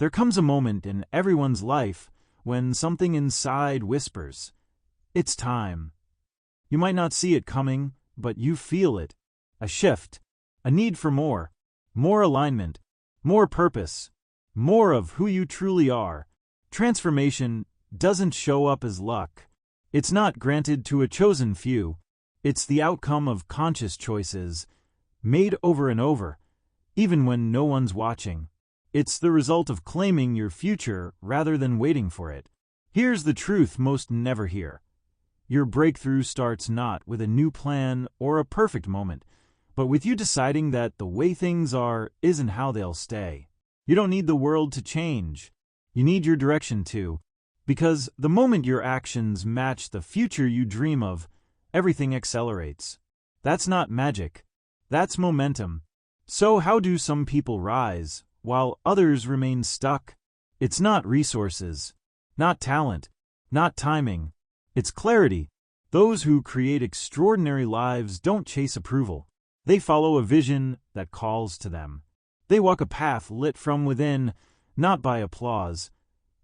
There comes a moment in everyone's life when something inside whispers, "It's time." You might not see it coming, but you feel it. A shift, a need for more alignment, more purpose, more of who you truly are. Transformation doesn't show up as luck. It's not granted to a chosen few. It's the outcome of conscious choices, made over and over, even when no one's watching. It's the result of claiming your future rather than waiting for it. Here's the truth most never hear. Your breakthrough starts not with a new plan or a perfect moment, but with you deciding that the way things are isn't how they'll stay. You don't need the world to change. You need your direction to. Because the moment your actions match the future you dream of, everything accelerates. That's not magic. That's momentum. So how do some people rise, while others remain stuck? It's not resources, not talent, not timing. It's clarity. Those who create extraordinary lives don't chase approval. They follow a vision that calls to them. They walk a path lit from within, not by applause,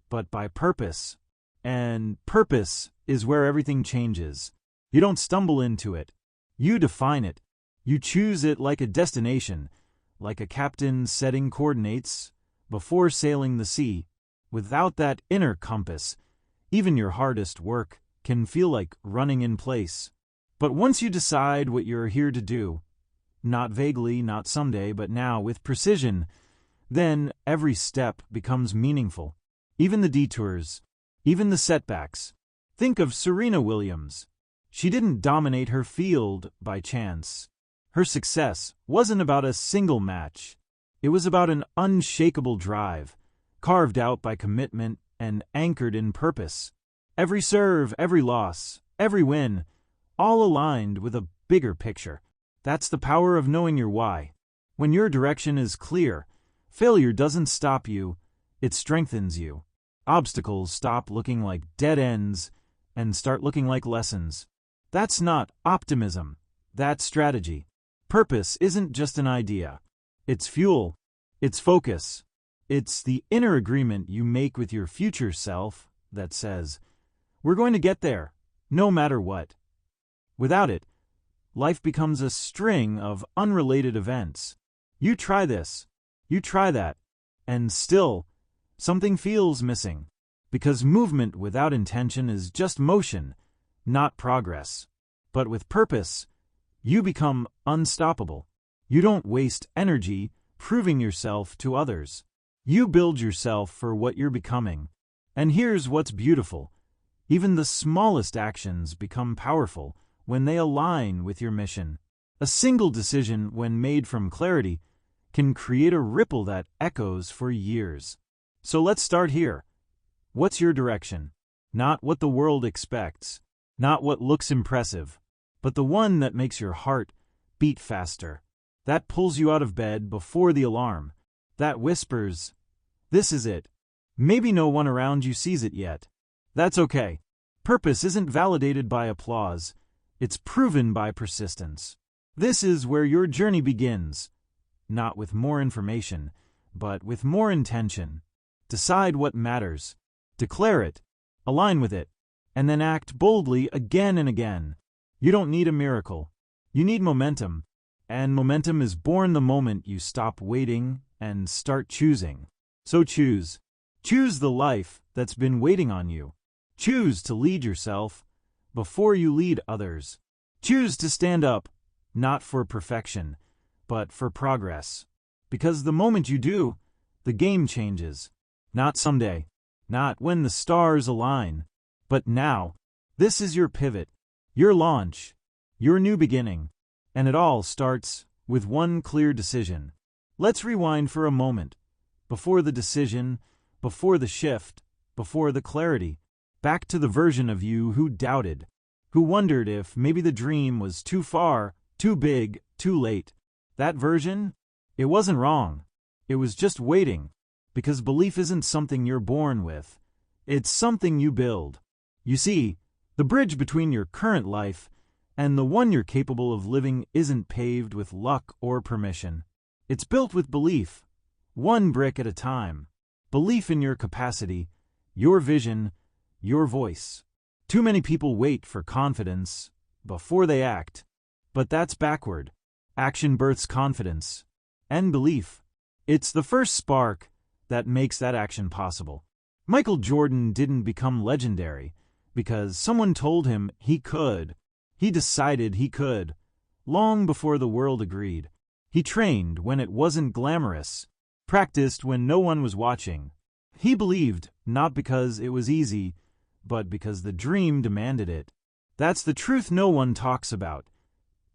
but by purpose. And purpose is where everything changes. You don't stumble into it. You define it. You choose it like a destination, like a captain setting coordinates before sailing the sea. Without that inner compass, even your hardest work can feel like running in place. But once you decide what you're here to do, not vaguely, not someday, but now with precision, then every step becomes meaningful. Even the detours, even the setbacks. Think of Serena Williams. She didn't dominate her field by chance. Her success wasn't about a single match. It was about an unshakable drive, carved out by commitment and anchored in purpose. Every serve, every loss, every win, all aligned with a bigger picture. That's the power of knowing your why. When your direction is clear, failure doesn't stop you, it strengthens you. Obstacles stop looking like dead ends and start looking like lessons. That's not optimism, that's strategy. Purpose isn't just an idea. It's fuel, it's focus. It's the inner agreement you make with your future self that says, "We're going to get there, no matter what." Without it, life becomes a string of unrelated events. You try this, you try that, and still, something feels missing. Because movement without intention is just motion, not progress. But with purpose, you become unstoppable. You don't waste energy proving yourself to others. You build yourself for what you're becoming. And here's what's beautiful. Even the smallest actions become powerful when they align with your mission. A single decision, when made from clarity, can create a ripple that echoes for years. So let's start here. What's your direction? Not what the world expects, not what looks impressive, but the one that makes your heart beat faster, that pulls you out of bed before the alarm, that whispers, "This is it." Maybe no one around you sees it yet. That's okay. Purpose isn't validated by applause, it's proven by persistence. This is where your journey begins, not with more information, but with more intention. Decide what matters. Declare it, align with it, and then act boldly again and again. You don't need a miracle. You need momentum, and momentum is born the moment you stop waiting and start choosing. So choose. Choose the life that's been waiting on you. Choose to lead yourself before you lead others. Choose to stand up, not for perfection, but for progress. Because the moment you do, the game changes. Not someday. Not when the stars align, but now. This is your pivot, your launch, your new beginning, and it all starts with one clear decision. Let's rewind for a moment. Before the decision, before the shift, before the clarity, back to the version of you who doubted, who wondered if maybe the dream was too far, too big, too late. That version? It wasn't wrong. It was just waiting. Because belief isn't something you're born with. It's something you build. You see, the bridge between your current life and the one you're capable of living isn't paved with luck or permission. It's built with belief, one brick at a time. belief in your capacity, your vision, your voice. Too many people wait for confidence before they act, but that's backward. Action births confidence and belief. It's the first spark that makes that action possible. Michael Jordan didn't become legendary because someone told him he could. He decided he could, long before the world agreed. He trained when it wasn't glamorous, practiced when no one was watching. He believed, not because it was easy, but because the dream demanded it. That's the truth no one talks about.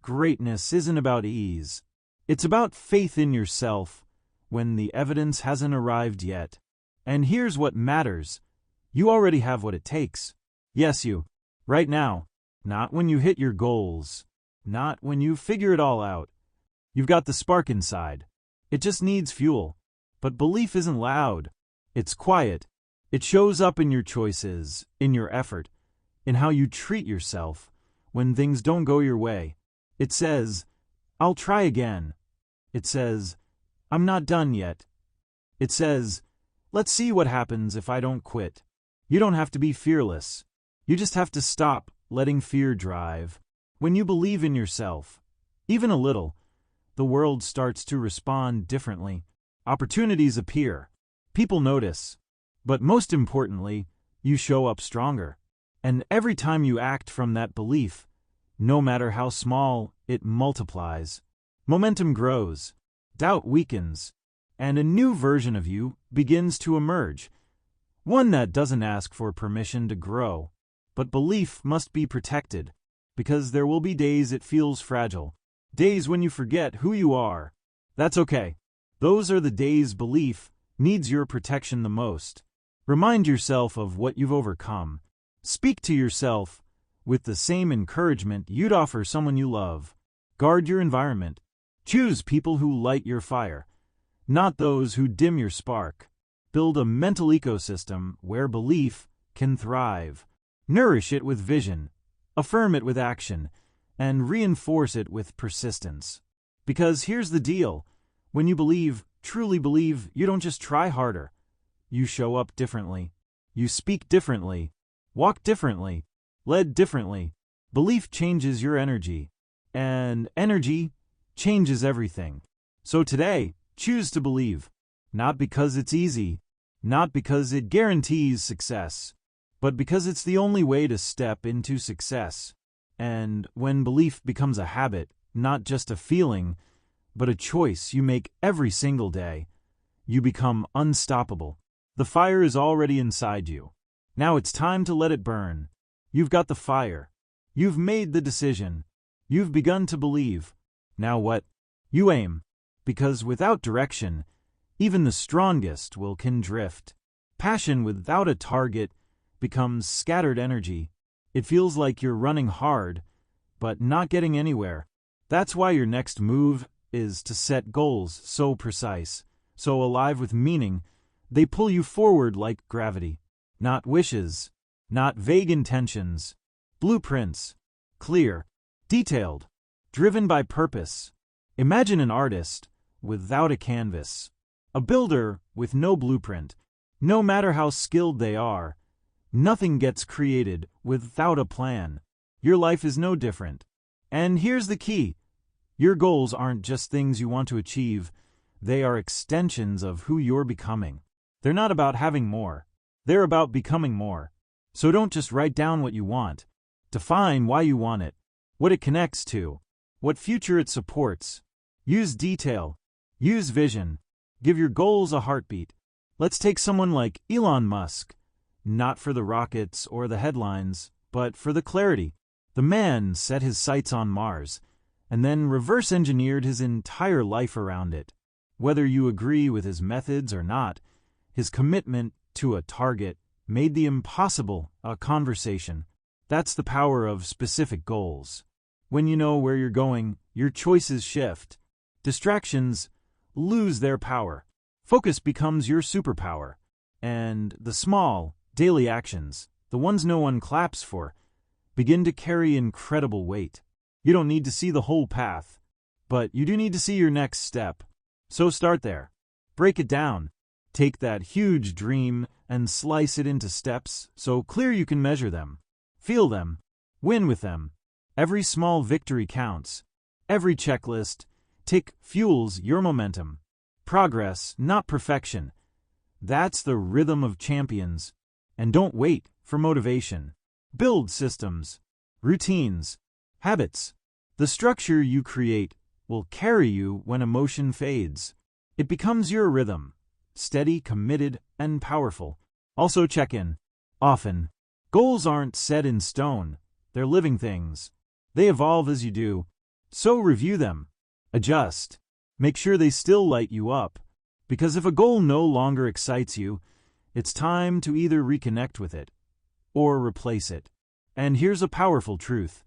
Greatness isn't about ease. It's about faith in yourself when the evidence hasn't arrived yet. And here's what matters. You already have what it takes. Yes, you. Right now. Not when you hit your goals. Not when you figure it all out. You've got the spark inside. It just needs fuel. But belief isn't loud. It's quiet. It shows up in your choices, in your effort, in how you treat yourself when things don't go your way. It says, I'll try again. It says, I'm not done yet. It says, let's see what happens if I don't quit. You don't have to be fearless. You just have to stop letting fear drive. When you believe in yourself, even a little, the world starts to respond differently. Opportunities appear. People notice. But most importantly, you show up stronger. And every time you act from that belief, no matter how small, it multiplies. Momentum grows. Doubt weakens. And a new version of you begins to emerge. One that doesn't ask for permission to grow. But belief must be protected, because there will be days it feels fragile. Days when you forget who you are. That's okay. Those are the days belief needs your protection the most. Remind yourself of what you've overcome. Speak to yourself with the same encouragement you'd offer someone you love. Guard your environment. Choose people who light your fire, not those who dim your spark. Build a mental ecosystem where belief can thrive. Nourish it with vision, affirm it with action, and reinforce it with persistence. Because here's the deal. When you believe, truly believe, you don't just try harder. You show up differently. You speak differently. Walk differently. Lead differently. Belief changes your energy. And energy changes everything. So today, choose to believe. Not because it's easy. Not because it guarantees success. But because it's the only way to step into success. And when belief becomes a habit, not just a feeling, but a choice you make every single day, you become unstoppable. The fire is already inside you. Now it's time to let it burn. You've got the fire. You've made the decision. You've begun to believe. Now what? You aim. Because without direction, even the strongest can drift. Passion without a target becomes scattered energy. It feels like you're running hard, but not getting anywhere. That's why your next move is to set goals so precise, so alive with meaning, they pull you forward like gravity. Not wishes, not vague intentions. Blueprints. Clear. Detailed. Driven by purpose. Imagine an artist without a canvas. A builder with no blueprint. No matter how skilled they are, nothing gets created without a plan. Your life is no different. And here's the key. Your goals aren't just things you want to achieve. They are extensions of who you're becoming. They're not about having more. They're about becoming more. So don't just write down what you want. Define why you want it, what it connects to, what future it supports. Use detail. Use vision. Give your goals a heartbeat. Let's take someone like Elon Musk. Not for the rockets or the headlines, but for the clarity. The man set his sights on Mars, and then reverse-engineered his entire life around it. Whether you agree with his methods or not, his commitment to a target made the impossible a conversation. That's the power of specific goals. When you know where you're going, your choices shift. Distractions lose their power. Focus becomes your superpower. And the small, daily actions, the ones no one claps for, begin to carry incredible weight. You don't need to see the whole path, but you do need to see your next step. So start there. Break it down. Take that huge dream and slice it into steps so clear you can measure them, feel them, win with them. Every small victory counts. Every checklist tick fuels your momentum. Progress, not perfection. That's the rhythm of champions. And don't wait for motivation. Build systems, routines, habits. The structure you create will carry you when emotion fades. It becomes your rhythm, steady, committed, and powerful. Also check in often. Goals aren't set in stone. They're living things. They evolve as you do. So review them. Adjust. Make sure they still light you up. Because if a goal no longer excites you, it's time to either reconnect with it or replace it. And here's a powerful truth.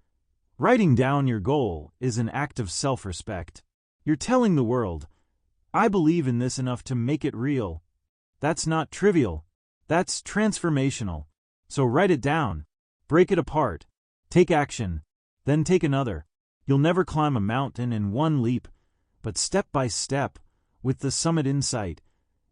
Writing down your goal is an act of self-respect. You're telling the world, I believe in this enough to make it real. That's not trivial. That's transformational. So write it down. Break it apart. Take action. Then take another. You'll never climb a mountain in one leap, but step by step, with the summit in sight,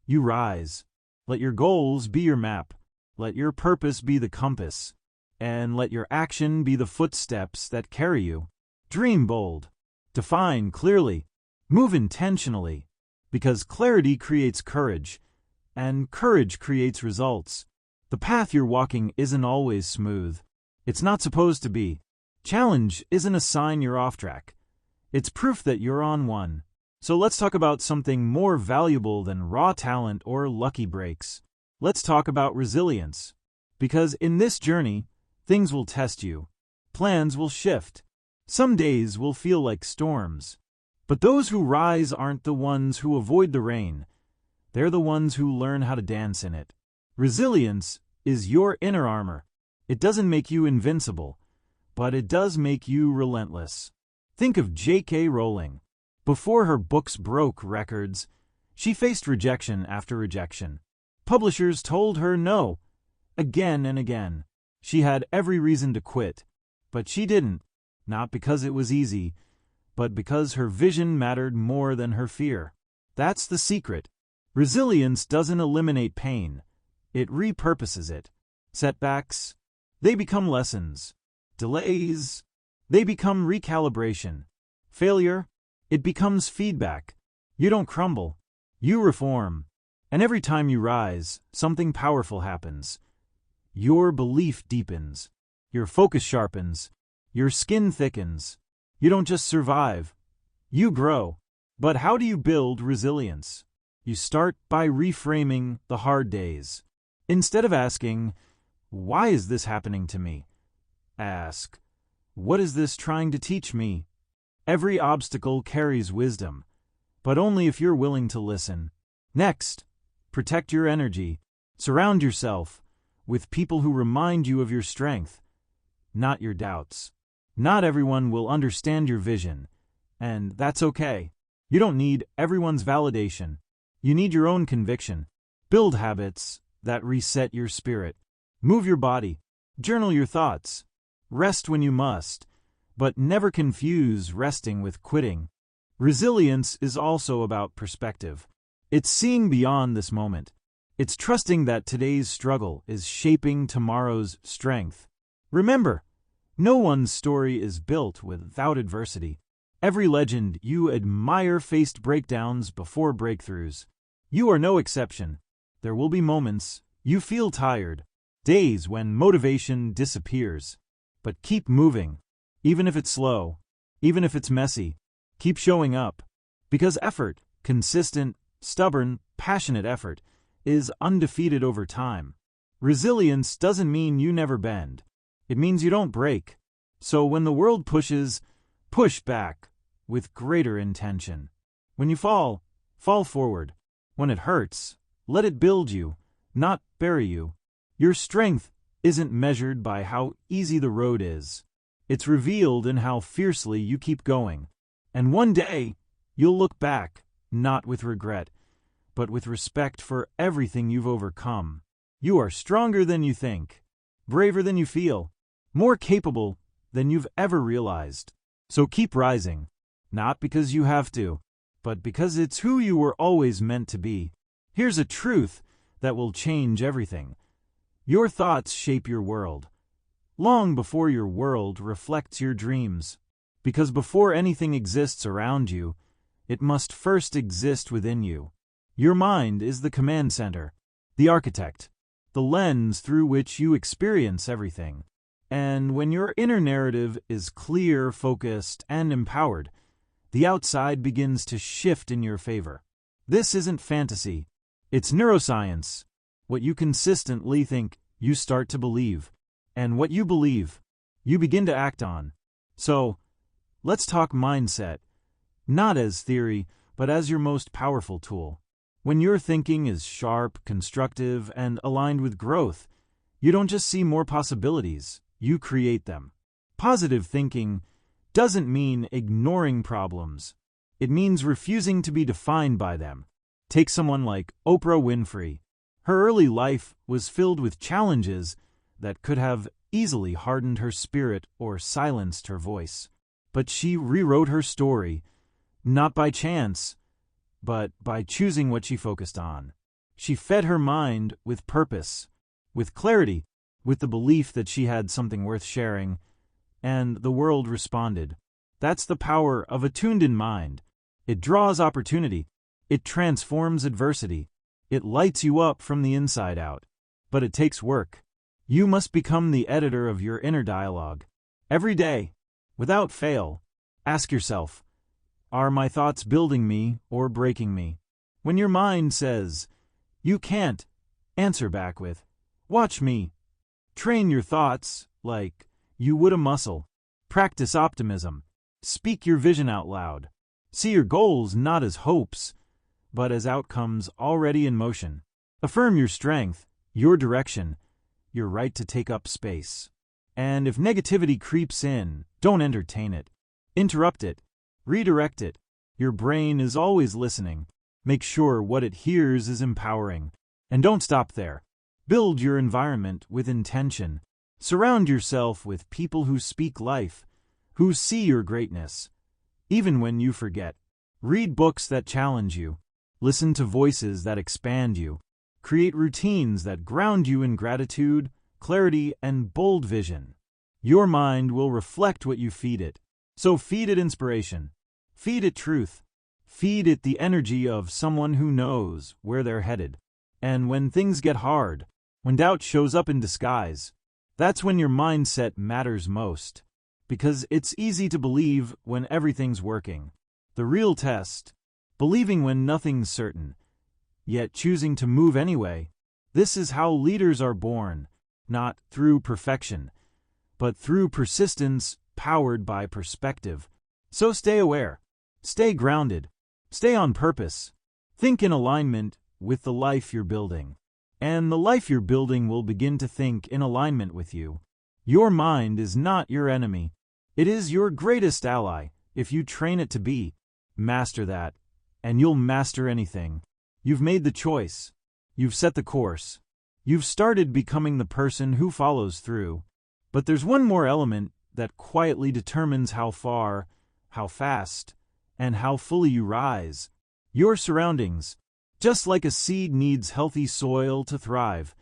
you rise. Let your goals be your map. Let your purpose be the compass. And let your action be the footsteps that carry you. Dream bold. Define clearly. Move intentionally. Because clarity creates courage, and courage creates results. The path you're walking isn't always smooth. It's not supposed to be. Challenge isn't a sign you're off track. It's proof that you're on one. So let's talk about something more valuable than raw talent or lucky breaks. Let's talk about resilience. Because in this journey, things will test you. Plans will shift. Some days will feel like storms. But those who rise aren't the ones who avoid the rain. They're the ones who learn how to dance in it. Resilience is your inner armor. It doesn't make you invincible, but it does make you relentless. Think of J.K. Rowling. Before her books broke records, she faced rejection after rejection. Publishers told her no, again and again. She had every reason to quit, but she didn't, not because it was easy, but because her vision mattered more than her fear. That's the secret. Resilience doesn't eliminate pain. It repurposes it. Setbacks, they become lessons. Delays, they become recalibration. Failure, it becomes feedback. You don't crumble. You reform. And every time you rise, something powerful happens. Your belief deepens. Your focus sharpens. Your skin thickens. You don't just survive. You grow. But how do you build resilience? You start by reframing the hard days. Instead of asking, why is this happening to me? Ask, what is this trying to teach me? Every obstacle carries wisdom, but only if you're willing to listen. Next, protect your energy. Surround yourself with people who remind you of your strength, not your doubts. Not everyone will understand your vision, and that's okay. You don't need everyone's validation. You need your own conviction. Build habits that reset your spirit. Move your body. Journal your thoughts. Rest when you must, but never confuse resting with quitting. Resilience is also about perspective. It's seeing beyond this moment. It's trusting that today's struggle is shaping tomorrow's strength. Remember, no one's story is built without adversity. Every legend you admire faced breakdowns before breakthroughs. You are no exception. There will be moments you feel tired, days when motivation disappears. But keep moving. Even if it's slow, even if it's messy, keep showing up. Because effort, consistent, stubborn, passionate effort, is undefeated over time. Resilience doesn't mean you never bend. It means you don't break. So when the world pushes, push back with greater intention. When you fall, fall forward. When it hurts, let it build you, not bury you. Your strength isn't measured by how easy the road is. It's revealed in how fiercely you keep going. And one day, you'll look back, not with regret, but with respect for everything you've overcome. You are stronger than you think, braver than you feel, more capable than you've ever realized. So keep rising, not because you have to, but because it's who you were always meant to be. Here's a truth that will change everything. Your thoughts shape your world, long before your world reflects your dreams. Because before anything exists around you, it must first exist within you. Your mind is the command center, the architect, the lens through which you experience everything. And when your inner narrative is clear, focused, and empowered, the outside begins to shift in your favor. This isn't fantasy. It's neuroscience. What you consistently think, you start to believe. And what you believe, you begin to act on. So, let's talk mindset. Not as theory, but as your most powerful tool. When your thinking is sharp, constructive, and aligned with growth, you don't just see more possibilities, you create them. Positive thinking doesn't mean ignoring problems. It means refusing to be defined by them. Take someone like Oprah Winfrey. Her early life was filled with challenges that could have easily hardened her spirit or silenced her voice. But she rewrote her story, not by chance, but by choosing what she focused on. She fed her mind with purpose, with clarity, with the belief that she had something worth sharing, and the world responded. That's the power of a tuned-in mind. It draws opportunity. It transforms adversity. It lights you up from the inside out. But it takes work. You must become the editor of your inner dialogue. Every day, without fail, ask yourself, are my thoughts building me or breaking me? When your mind says, you can't, answer back with, watch me. Train your thoughts like you would a muscle. Practice optimism. Speak your vision out loud. See your goals not as hopes, but as outcomes already in motion. Affirm your strength, your direction, your right to take up space. And if negativity creeps in, don't entertain it. Interrupt it. Redirect it. Your brain is always listening. Make sure what it hears is empowering. And don't stop there. Build your environment with intention. Surround yourself with people who speak life, who see your greatness. Even when you forget. Read books that challenge you. Listen to voices that expand you. Create routines that ground you in gratitude, clarity, and bold vision. Your mind will reflect what you feed it. So feed it inspiration. Feed it truth. Feed it the energy of someone who knows where they're headed. And when things get hard, when doubt shows up in disguise, that's when your mindset matters most. Because it's easy to believe when everything's working. The real test, believing when nothing's certain, yet choosing to move anyway. This is how leaders are born, not through perfection, but through persistence powered by perspective. So stay aware, stay grounded, stay on purpose. Think in alignment with the life you're building. And the life you're building will begin to think in alignment with you. Your mind is not your enemy. It is your greatest ally, if you train it to be. Master that, and you'll master anything. You've made the choice. You've set the course. You've started becoming the person who follows through. But there's one more element that quietly determines how far, how fast, and how fully you rise. Your surroundings. Just like a seed needs healthy soil to thrive,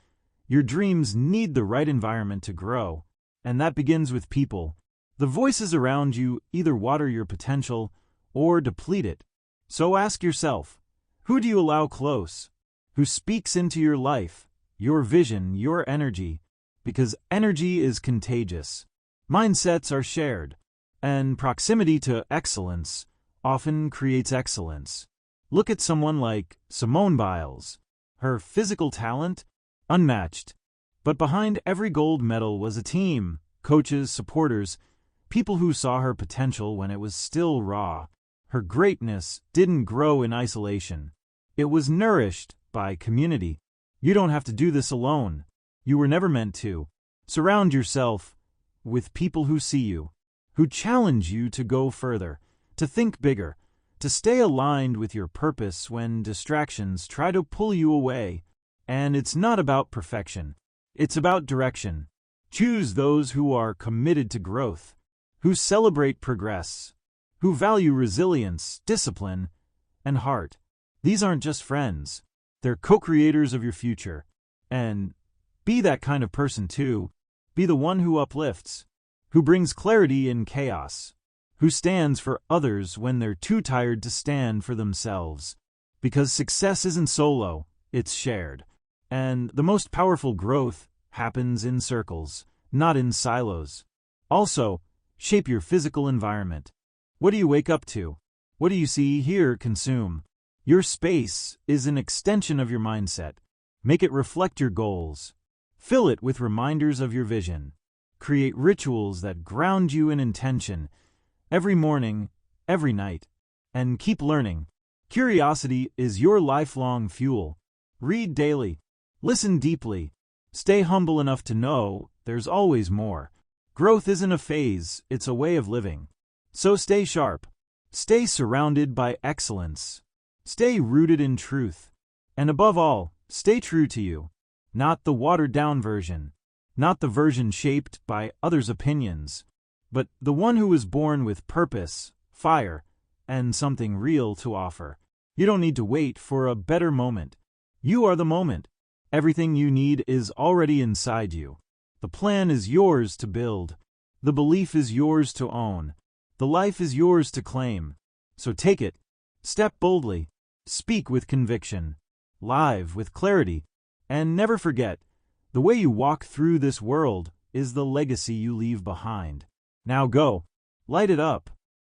your dreams need the right environment to grow. And that begins with people. The voices around you either water your potential or deplete it. So ask yourself, who do you allow close? Who speaks into your life, your vision, your energy? Because energy is contagious. Mindsets are shared, and proximity to excellence often creates excellence. Look at someone like Simone Biles. Her physical talent, unmatched. But behind every gold medal was a team, coaches, supporters, people who saw her potential when it was still raw. Her greatness didn't grow in isolation. It was nourished by community. You don't have to do this alone. You were never meant to. Surround yourself with people who see you, who challenge you to go further, to think bigger, to stay aligned with your purpose when distractions try to pull you away. And it's not about perfection. It's about direction. Choose those who are committed to growth, who celebrate progress, who value resilience, discipline, and heart. These aren't just friends. They're co-creators of your future. And be that kind of person too. Be the one who uplifts, who brings clarity in chaos, who stands for others when they're too tired to stand for themselves. Because success isn't solo, it's shared. And the most powerful growth happens in circles, not in silos. Also, shape your physical environment. What do you wake up to? What do you see, hear, consume? Your space is an extension of your mindset. Make it reflect your goals. Fill it with reminders of your vision. Create rituals that ground you in intention, every morning, every night. And keep learning. Curiosity is your lifelong fuel. Read daily. Listen deeply. Stay humble enough to know there's always more. Growth isn't a phase, it's a way of living. So stay sharp. Stay surrounded by excellence. Stay rooted in truth. And above all, stay true to you. Not the watered-down version. Not the version shaped by others' opinions. But the one who was born with purpose, fire, and something real to offer. You don't need to wait for a better moment. You are the moment. Everything you need is already inside you. The plan is yours to build. The belief is yours to own. The life is yours to claim. So take it. Step boldly. Speak with conviction. Live with clarity. And never forget, the way you walk through this world is the legacy you leave behind. Now go. Light it up.